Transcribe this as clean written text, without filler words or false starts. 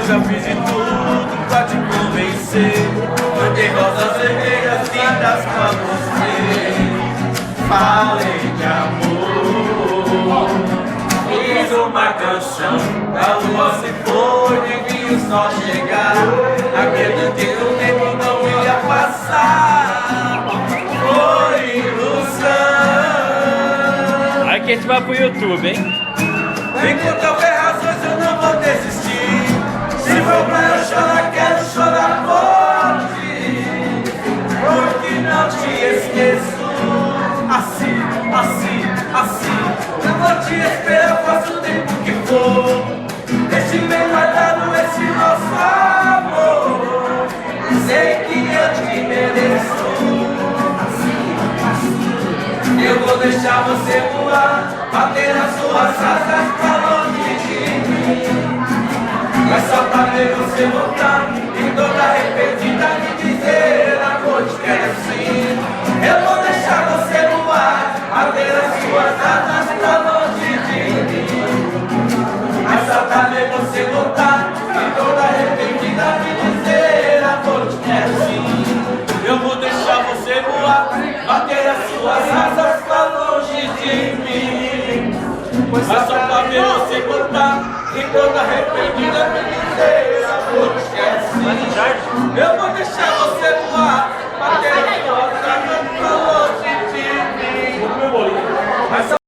já fiz de tudo pra te convencer. Mandei rosas vermelhas lindas pra você. Falei de amor, fiz uma canção. A lua se foi, nem vi o sol chegar. Acreditei que o tempo não ia passar. Foi ilusão. Aqui a gente vai pro YouTube, hein? Enquanto houver razões eu não vou desistir. Se for pra eu chorar, quero chorar por ti. Porque não te esqueço. Assim, assim, assim. Eu vou te esperar, faço o tempo que for. Deixe bem guardado esse nosso amor. Sei que eu te mereço. Eu vou deixar você voar, bater nas suas asas pra longe de mim. Mas só pra ver você voltar e toda arrependida me dizer amor, te quero sim. Eu vou deixar você voar, bater nas suas asas pra longe de mim. Mas só pra ver você voltar e toda arrependida me dizer amor, te quero sim. Eu vou deixar você voar, bater as suas asas pra longe de mim. Mas só pra ver você voltar e toda arrependida me dizer amor, te quero sim. Eu vou deixar você voar, bater as suas